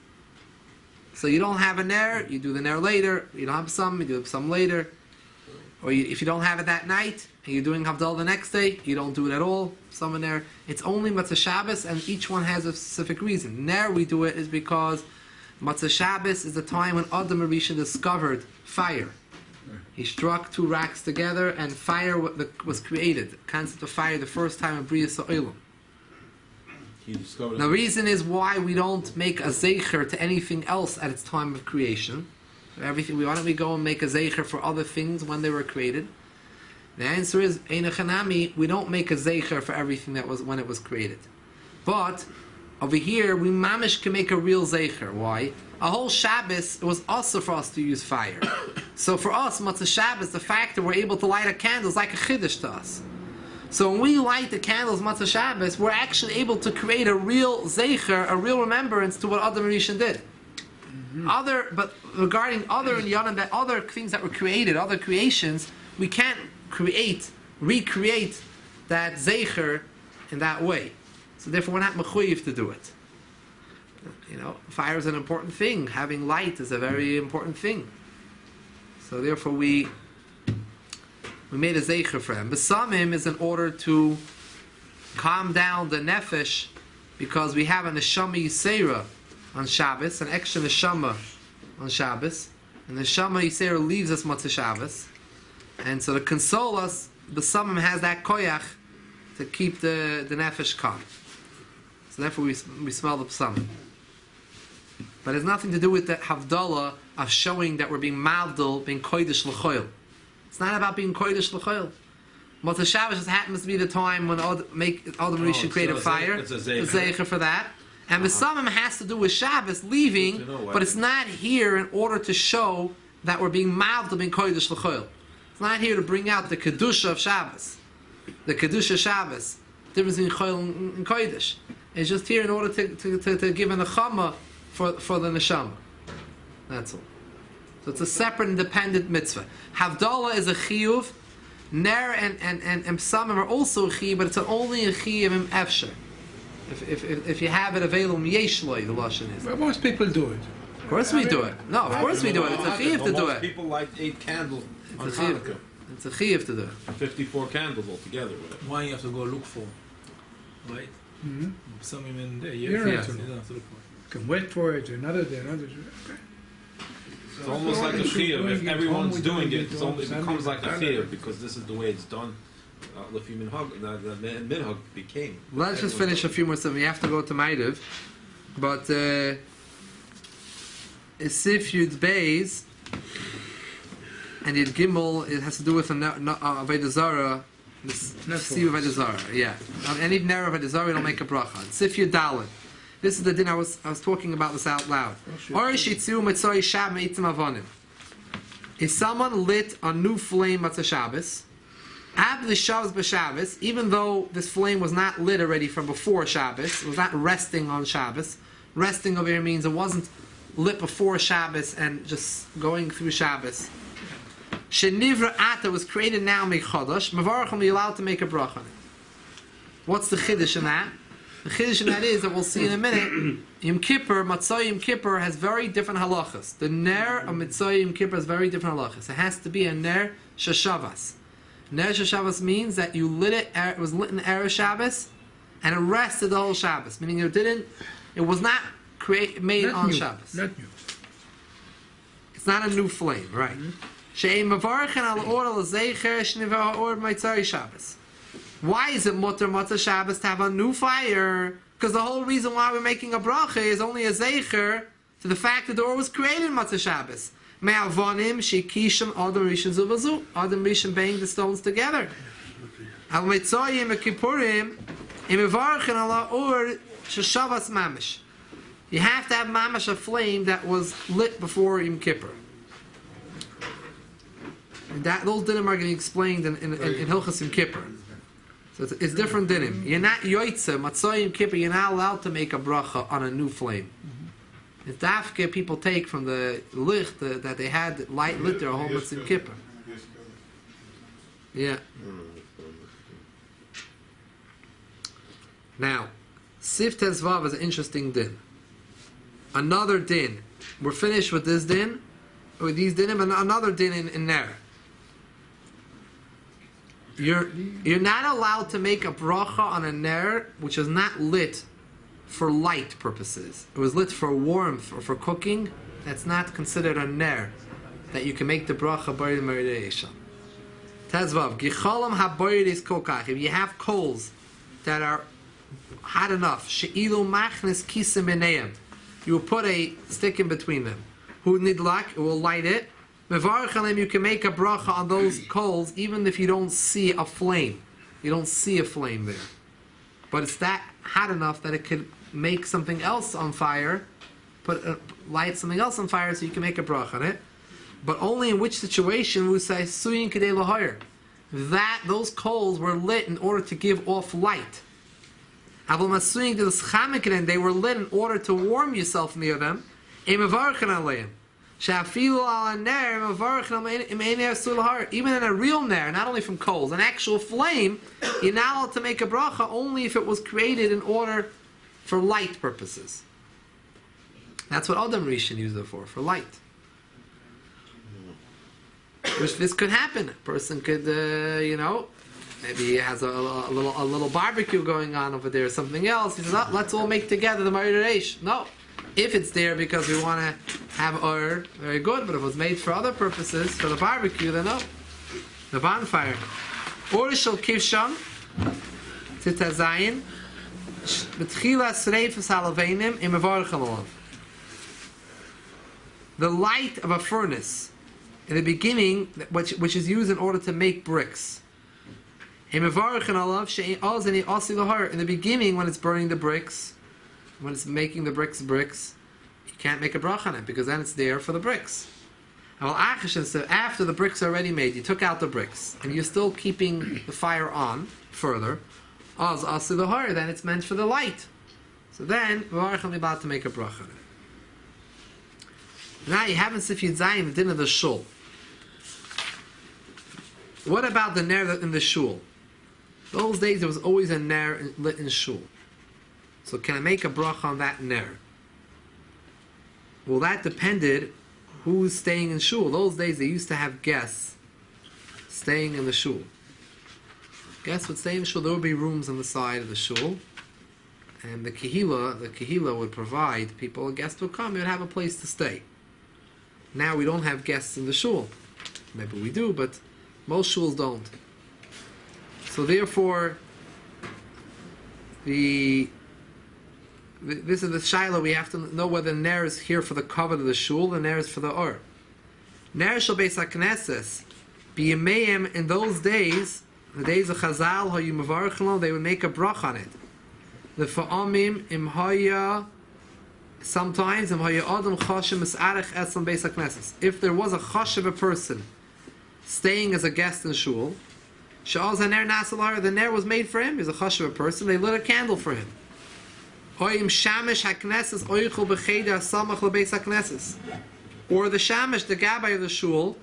So you don't have a ner, you do the ner later. You don't have some, you do some later. Or if you don't have it that night, and you're doing Havdalah the next day, you don't do it at all. Some in there. It's only Matzah Shabbos, and each one has a specific reason. Ner we do it is because Matzah Shabbos is the time when Adam Arisha discovered fire. He struck two racks together, and fire was created. The concept of fire, the first time in Bria Sa'olam. He discovered The reason is why we don't make a zecher to anything else at its time of creation. Everything. Why don't we go and make a zecher for other things when they were created? The answer is Ein Chanami. We don't make a zecher for everything that was when it was created. But over here, we mamish can make a real zecher. Why? A whole Shabbos, it was also for us to use fire. So for us, Matzah Shabbos, the fact that we're able to light a candle is like a chiddush to us. So when we light the candles Matzah Shabbos, we're actually able to create a real zecher, a real remembrance to what Adam Rishon did. But regarding other inyanim, that other things that were created, other creations, we can't recreate that zecher in that way. So therefore, we're not mechuyev to do it. You know, fire is an important thing. Having light is a very important thing. So therefore, we made a zecher for him. Besamim is in order to calm down the nefesh, because we have a neshama yisera on Shabbos, an extra neshama on Shabbos, and the neshama yisera leaves us Matzah Shabbos, and so to console us, Besamim has that koyach to keep the nefesh calm. So therefore, we smell the Besamim. But it has nothing to do with the Havdalah of showing that we're being mavdil, being kodesh l'choil. It's not about being kodesh l'choil. Matzah Shabbos just happens to be the time when Adam Rishon create a fire. It's a zecher for that. And Besamim has to do with Shabbos leaving, but it's not here in order to show that we're being mavdil, being kodesh l'choil. It's not here to bring out the kedusha of Shabbos, the kedusha Shabbos, the difference between choil and kodesh. It's just here in order to give an nechama for the neshama. That's all. So it's a separate, independent mitzvah. Havdalah is a chiyuv. Ner and Besamim are also a chiyuv, but it's only a chiyuv in efsher. If you have it available, yeshloi, the lashon is. But most people do it. Of course we do it. No, of course we do it. It's a chiyuv to do Most it. people light 8 candles on It's a chiyuv. Hanukkah. It's a chiyuv to do it. 54 candles altogether. Whatever. Wine you have to go look for, right? Some in there, You're yeah, right. you don't have to look for. You can wait for it another day, another day. Okay. It's almost like a chiyuv. If everyone's doing it, it becomes like a chiyuv because this is the way it's done. Lefi minhag, the minhag became. Let's just finish a few more stuff. We have to go to Maidiv. But Sif Yud Beis and Yud Gimel, it has to do with Avodah Zarah. Steve Avodah Zarah, yeah. Any Ner of Avodah Zarah, it'll make a bracha. Sif Yud Daled. This is the din I was talking about this out loud. If someone lit a new flame Matzah Shabbos, even though this flame was not lit already from before Shabbos, it was not resting on Shabbos. Resting over here means it wasn't lit before Shabbos and just going through Shabbos. Shenivra Ata was created now Mechodosh. Mevarach will be allowed to make a bracha on it. What's the chiddush in that? The chiddush in that is that we'll see in a minute. Yom Kippur, Matzah Yom Kippur has very different halachas. The ner of Matzah Yom Kippur has very different halachas. It has to be a ner shashavas. Ner shashavas means that you lit it. It was lit in Erev Shabbos, and it rested the whole Shabbos. Meaning it was not made Not on new, Shabbos. Not new. It's not a new flame, right? She'em mavarchen al or al zeicher shniva or Matzah Shabbos. Why is it mutter Matzah Shabbos to have a new fire? Because the whole reason why we're making a bracha is only a zeicher to the fact that the or was created in Matzah Shabbos. Me'avonim shekisham adam rishon zuvazu. Adam rishon banging the stones together. Al Matzah Kippurim im mavarchen al or sheshavas mamish. You have to have mamash, a flame that was lit before Yom Kippur. And those dinim are going to be explained in Hilchas Yom Kippur. So it's different dinim. You're not yoitze, Matzah Yom Kippur, you're not allowed to make a bracha on a new flame. It's dafke people take from the licht that they had lit their whole Matzah Yom Kippur. Yeah. Now, Sif Tezvav is an interesting din. Another din. We're finished with this din, with these dinim, and another din in there. You're not allowed to make a bracha on a ner which is not lit for light purposes. It was lit for warmth or for cooking. That's not considered a ner that you can make the bracha b'yid meridei. Tezvav gichalam haboyris kokach. If you have coals that are hot enough, she'ilu machnes kisim b'neim, you will put a stick in between them. Hu nidlak, it will light it. Mevarach, you can make a bracha on those coals even if you don't see a flame. You don't see a flame there. But it's that hot enough that it could make something else on fire, light something else on fire so you can make a bracha on it. But only in which situation we say suyin kedei lahoyer. That those coals were lit in order to give off light. They were lit in order to warm yourself near them. Even in a real ner, not only from coals, an actual flame, you're not allowed to make a bracha only if it was created in order for light purposes. That's what Adam Rishon used it for light. Which this could happen. A person could, maybe he has a little barbecue going on over there or something else. He says, oh, let's all make together the Ma'ir Reish. No. If it's there because we want to have Ur, very good. But if it was made for other purposes, for the barbecue, then no. The bonfire. Or shall kivsham titazayin b'tchila sreifas halaveinim imavar chalolav. The light of a furnace in the beginning, which is used in order to make bricks. In the beginning, when it's burning the bricks, when it's making the bricks, you can't make a bracha on it because then it's there for the bricks. So after the bricks are already made, you took out the bricks and you're still keeping the fire on further. Then it's meant for the light. So then we're about to make a bracha on it. Now you haven't Sif Yud Zayin the din of the shul. What about the ner in the shul? Those days there was always a ner lit in shul. So can I make a bracha on that ner? Well, that depended who's staying in shul. Those days they used to have guests staying in the shul. Guests would stay in the shul. There would be rooms on the side of the shul, and the kehila would provide people. A guest would come, he would have a place to stay. Now we don't have guests in the shul. Maybe we do, but most shuls don't. So therefore, this is the shaila. We have to know whether ner is here for the cover of the shul, and ner is for the or. Ner shel beis hakneses b'yameim, in those days, the days of Chazal, hayu mevarchen lo, they would make a brach on it. The fa'amim im haya. Sometimes, if there was a chosh of a person staying as a guest in shul, the ner was made for him. He's a chosh of a person. They lit a candle for him. Or the shamish, the gabbai of the shul,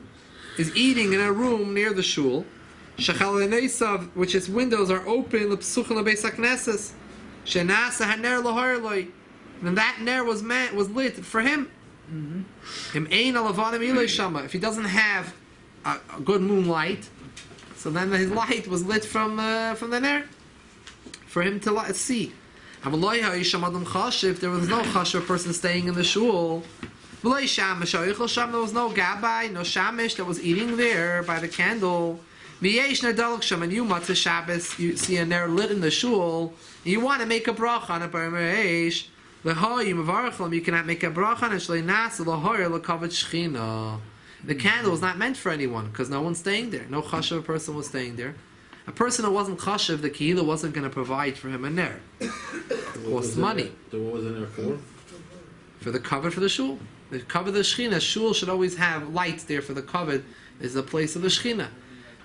is eating in a room near the shul, which its windows are open, then that ner was lit for him. If he doesn't have a good moonlight, so then his light was lit from the ner for him to see. If there was no chash, a person staying in the shul, there was no gabbai, no shamish that was eating there by the candle. And you Matzah Shabbos, you see a ner lit in the shul, and you want to make a brach on it by Me'esh. You cannot make a brach on it. The candle was not meant for anyone because no one's staying there. No chashav person was staying there. A person who wasn't chashav, the kehillah wasn't going to provide for him a ner. It cost money. So what was the ner for? For the cover for the shul. The cover of the shechina. Shul should always have lights there for the cover. Is the place of the shechina.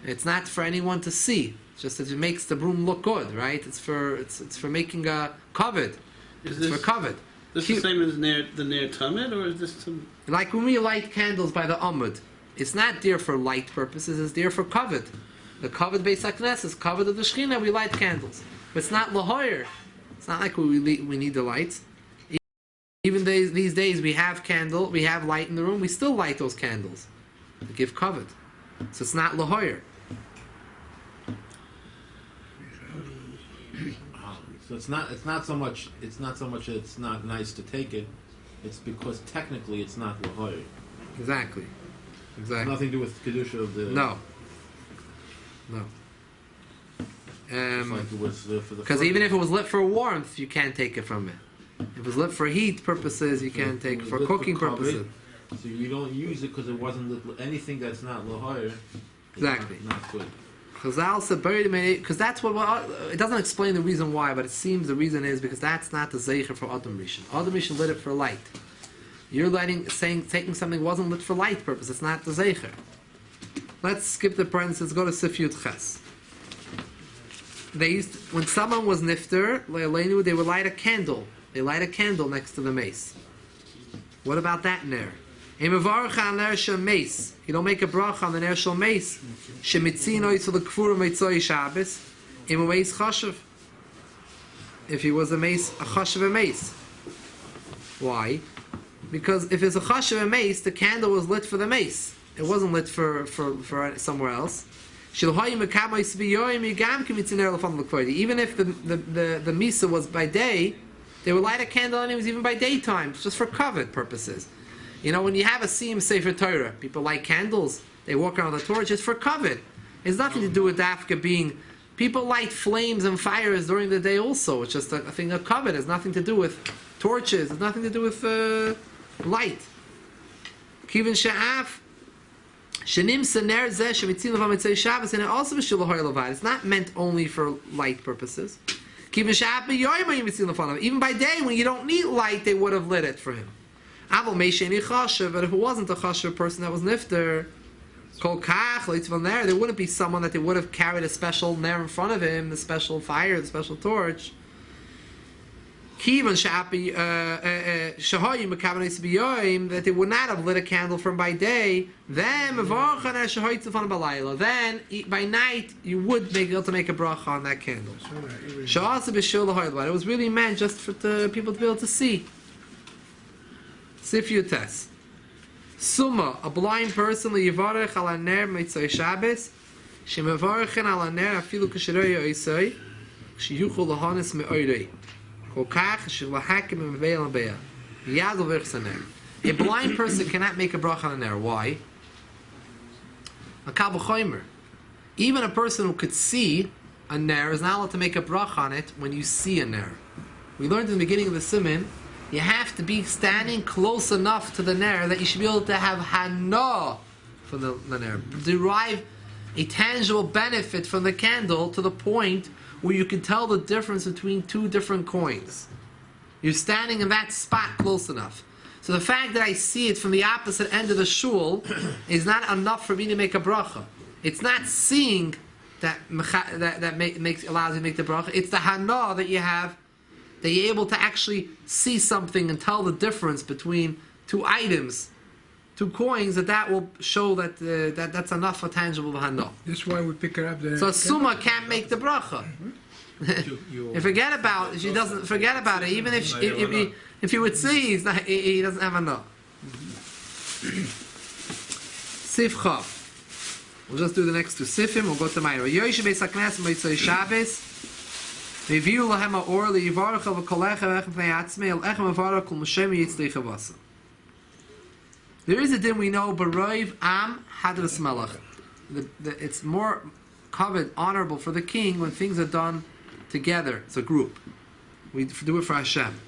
It's not for anyone to see. It's just that it makes the room look good, right? It's for making a covered. Is It's for covered. this the same as the Ner Tamid, or is this some... Like when we light candles by the Amud, it's not there for light purposes, it's there for covered. The covered Beis HaKnesses is covered of the Shechina, we light candles. But it's not lahoyer. It's not like we need the lights. Even these days we have light in the room, we still light those candles. To give covered. So it's not lahoyer. So it's not so much that it's not nice to take it. It's because technically it's not lahoyer. Exactly. It's nothing to do with kedusha of the. No. Like it was for the. Because even if it was lit for warmth, you can't take it from it. If it was lit for heat purposes, you can't take it for cooking purposes. So you don't use it because it wasn't lit, anything that's not lahoyer. Exactly. Not good. Chazal said buried him in it because that's what it doesn't explain the reason why, but it seems the reason is because that's not the zeicher for Adam Rishon. Adam Rishon lit it for light. You're taking something that wasn't lit for light purpose. It's not the zeicher. Let's skip the parentheses. Go to Sifyut Ches. When someone was nifter, they would light a candle. They light a candle next to the mace. What about that ner? You don't make a bracha on the ner shel mace. Shemitzino so the kfura meitzoi Shabbos. Im a mace chashav. If he was a mace, a chashav a mace. Why? Because if it's a chashav a mace, the candle was lit for the mace. It wasn't lit for somewhere else. Even if the misa was by day, they would light a candle anyways, even by daytime, just for covered purposes. You know, when you have a siyum sefer Torah, people light candles, they walk around with a torch, it's for covered. It has nothing to do with dafka being... People light flames and fires during the day also. It's just a thing of covered. It has nothing to do with torches. It has nothing to do with light. Kivin she'af shenim sener zeh shemitzin levam mitzay Shabbos, and it also b'shul lahoyer levad. It's not meant only for light purposes. Kivin she'af b'yoyim mitzin lefanam. Even by day, when you don't need light, they would have lit it for him. Aval meisheni chashav, but if it wasn't a chashav person that was nifter, kol kach leitzvan ner, there wouldn't be someone that they would have carried a special ner in front of him, the special fire, the special torch. Kivan shapi shahoyim mekabanis biyoyim, that they would not have lit a candle from by day. Then then by night you would be able to make a bracha on that candle. It was really meant just for the people to be able to see. Sifyutes. Summa, a blind person, liyivarech ala ner mitzvah Shabbos, shemevarechen ala ner afilu kasherei oisei, sheyuchol lahanis me'oirei. Kol kach shelahakim me'veil abeya. Yadol v'chsaner. A blind person cannot make a bracha on a ner. Why? A kal v'chomer. Even a person who could see a ner is not allowed to make a bracha on it when you see a ner. We learned in the beginning of the siman, you have to be standing close enough to the ner that you should be able to have hana for the ner. Derive a tangible benefit from the candle to the point where you can tell the difference between two different coins. You're standing in that spot close enough. So the fact that I see it from the opposite end of the shul is not enough for me to make a bracha. It's not seeing that allows you to make the bracha. It's the hana that you have, that you're able to actually see something and tell the difference between two items, two coins, that will show that that's enough for tangible hana. That's why we pick her up there. So a summa can't make the bracha. You If she doesn't forget about it, even if you would see, he doesn't have enough. Sifcha. We'll just do the next two sifim. We'll go to Meir. Yoish beis haknes moitzei Shabbos. Reviu lahem ha'or liyivarach v'kolecha v'echem pnei atzmei el echem avarach kol Moshe miyitzlicha v'asa. There is a din we know, Baroiv Am Hadras Melech. It's more covered, honorable for the king when things are done together. It's a group. We do it for Hashem.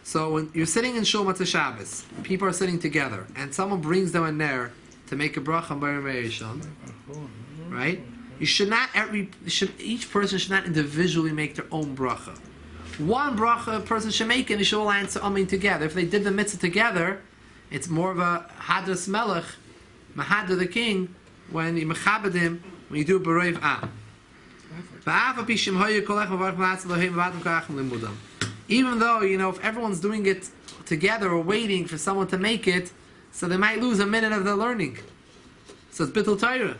So when you're sitting in Shul Matzah Shabbos, people are sitting together, and someone brings them a ner to make a bracha on Bayram Rishon, right? You should not. Each person should not individually make their own bracha. One bracha a person should make, and they should all answer Amen together. If they did the mitzvah together, it's more of a Hadras Melech, Mahadra the king, when you mechabed him, when you do Baroiv Am. Even though, if everyone's doing it together or waiting for someone to make it, so they might lose a minute of their learning. So it's Bittul Torah.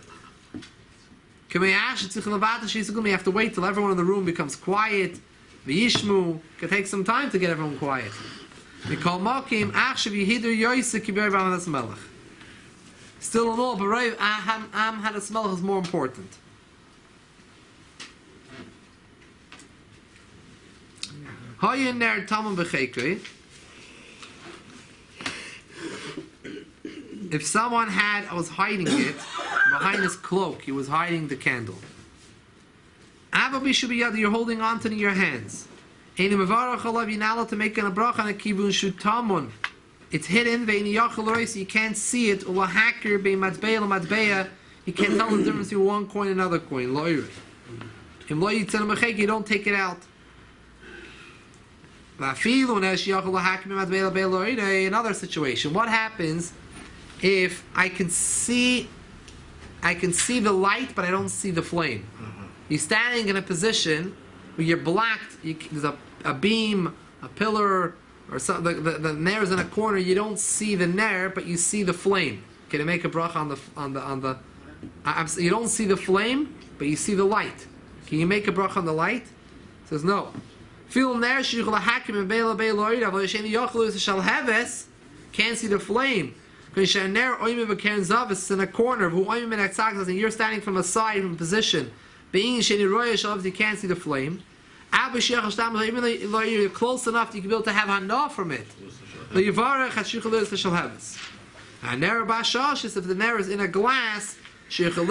We have to wait till everyone in the room becomes quiet. V'yishmu. It can take some time to get everyone quiet. Still in all, Baroiv Am Hadas Melech is more important. If someone was hiding it behind his cloak, he was hiding the candle. You're holding on to it in your hands. You're not allowed to make a bracha on a kibun shutamun. It's hidden. You can't see it. You can't tell the difference between one coin and another coin. You don't take it out. Another situation. What happens if I can see the light, but I don't see the flame? You're standing in a position where you're blocked. There's a beam, a pillar, or something. The ner is in a corner. You don't see the ner, but you see the flame. Can I make a bracha on the? You don't see the flame, but you see the light. Can you make a bracha on the light? It says no. Can't see the flame. It's in a corner, and you're standing from a side, from a position. You can't see the flame. Even though you're close enough, you can be able to have hana from it. If the ner is in a glass, you can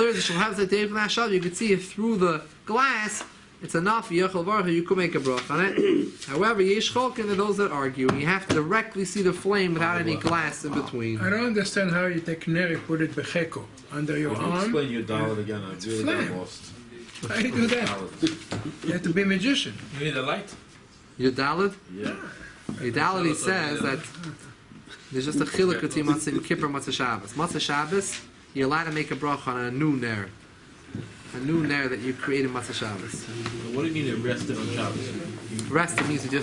see it through the glass. It's enough. You could make a bracha on it. However, yesh cholkin are those that argue. You have to directly see the flame without any glass in between. I don't understand how you take ner, put it becheko under your arm. Explain your dollar again. I really got lost. How do you do that? You have to be a magician. You need a light? Your dalid? Yeah. Your dalid, he says that there's just a chiluk between Matzah Kippur and Matzah Shabbos. Matzah Shabbos, you're allowed to make a bracha on a new ner. A new ner that you create in Matzah Shabbos. What do you mean it rested on Shabbos? Resting means it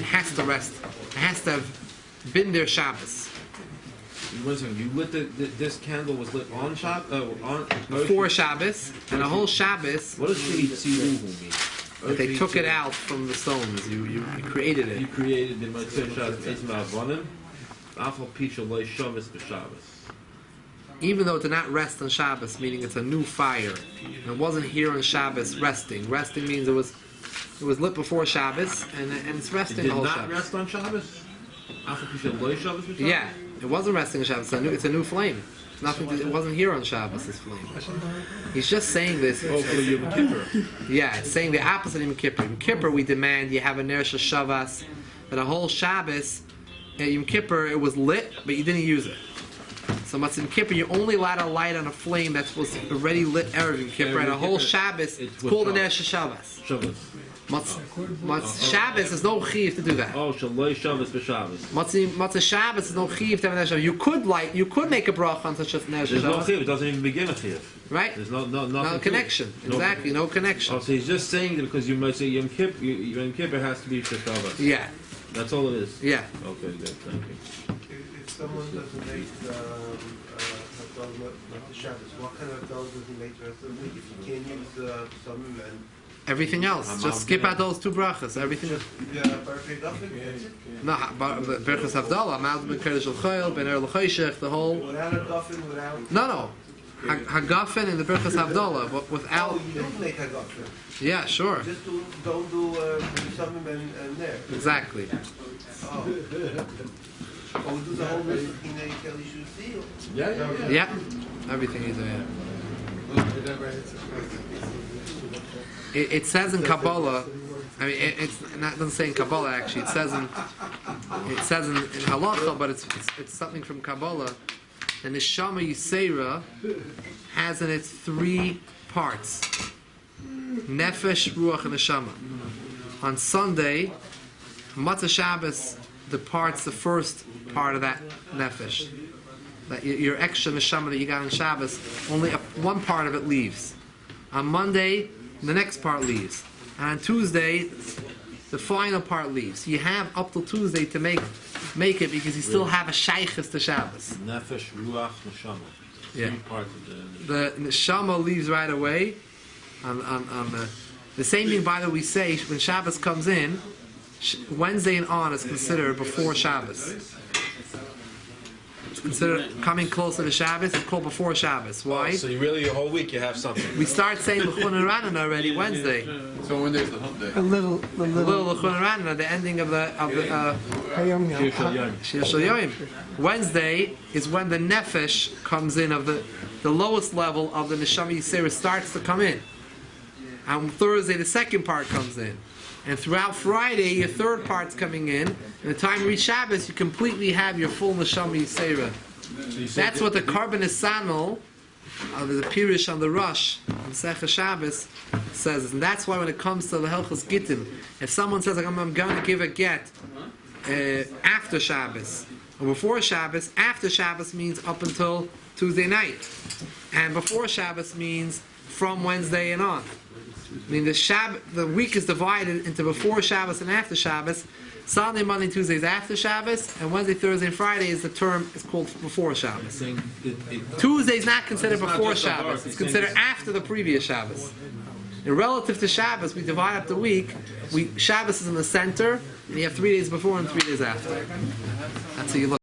has to rest. It has to have been there Shabbos. Listen, you lit this candle was lit on Shabbos? Before Shabbos, and the whole Shabbos, What does Tziruhu mean? that they took it out from the stones. You created You it. created the Matzah Shabbos Ezma Avonim, Afal Pisha Loi Shabbos B'Shabbos. Even though it did not rest on Shabbos, meaning it's a new fire. And it wasn't here on Shabbos resting. Resting means it was lit before Shabbos, and it's resting It the did whole not Shabbos. rest on Shabbos? Yeah, it wasn't resting on Shabbos. It's a new flame. Nothing. It wasn't here on Shabbos. This flame. He's just saying this. Oh, for Yom Kippur. Yeah, it's saying the opposite of Yom Kippur. Yom Kippur, we demand you have a ner Shavas, but a whole Shabbos. At Yom Kippur, it was lit, but you didn't use it. So Matzah Yom Kippur, you're only allowed to light on a flame that was already lit Erev Yom Kippur, and a whole Shabbos, it's called a ner Shavas. Matzah Shabbos is no chiv to do that. Oh, Shaloi Shabbos b'Shabbos. Matzah Shabbos is no chiv to have a ner Shavas. You could make a bracha on such a ner There's no Shavas. chiv. It doesn't even begin a chiv. Right? There's no connection. Exactly, no connection. Oh, so he's just saying that because you might say Yom Kippur has to be Shabbos. Yeah. That's all it is. Yeah. Okay, good. Thank you. If someone doesn't make Havdolah the Shabbos, what kind of Havdolah does he make the rest of the week? If you can't use Summon and Everything else. Just skip out those two brachas. Everything else. Baruch Nothing, that's it? No, Berachas Havdalah, Ma'al Ben Kodesh L'Choyel, Ben Er L'Choyshech, the whole... Without a Guffin, without... No. Hagafen and the Berachas Havdalah, but without... Oh, you don't make a Guffin. Yeah, sure. Just don't do Summon and there. Exactly. Oh. Oh, we do the whole list of Hinei Kelly Shu Seal. Yeah. Everything is there. It says in Kabbalah, I mean, it's not doesn't say in Kabbalah actually. It says in Halacha, but it's something from Kabbalah. The Neshama Yisera has in it 3 parts: Nefesh, Ruach, and Neshama. On Sunday, Matzah Shabbos departs the first part of that Nefesh. That your extra Neshama that you got on Shabbos, only one part of it leaves. On Monday, the next part leaves. And on Tuesday, the final part leaves. You have up till Tuesday to make it because you still have a shaykhis to Shabbos. Nefesh, Ruach, Neshama. Yeah. 3 parts of The Neshama leaves right away. On the same thing, by the way, we say when Shabbos comes in, Wednesday and on is considered before Shabbos. It's considered coming closer to Shabbos. It's called before Shabbos. Why? So you really, your whole week you have something. We start saying L'chun and Ranan already Wednesday. So when there's the hump day. A little Little L'chun and Ranan at the ending of the Shir Shal Yoim. Wednesday is when the Nefesh comes in of the lowest level of the Neshama Yisera starts to come in. On Thursday the second part comes in. And throughout Friday your third part's coming in. And the time you reach Shabbos you completely have your full Neshama Yisera. That's what the Karban Esanol the Pirish on the Rush on Sechah Shabbos says, and that's why when it comes to the Hilchos Gittin, if someone says like, I'm going to give a get after Shabbos or before Shabbos, after Shabbos means up until Tuesday night, and before Shabbos means from Wednesday and on. I mean the week is divided into before Shabbos and after Shabbos. Sunday, Monday, Tuesday is after Shabbos, and Wednesday, Thursday, and Friday is the term is called before Shabbos. Tuesday is not considered before Shabbos; it's considered after the previous Shabbos. And relative to Shabbos, we divide up the week. Shabbos is in the center, and you have 3 days before and 3 days after. That's how you look.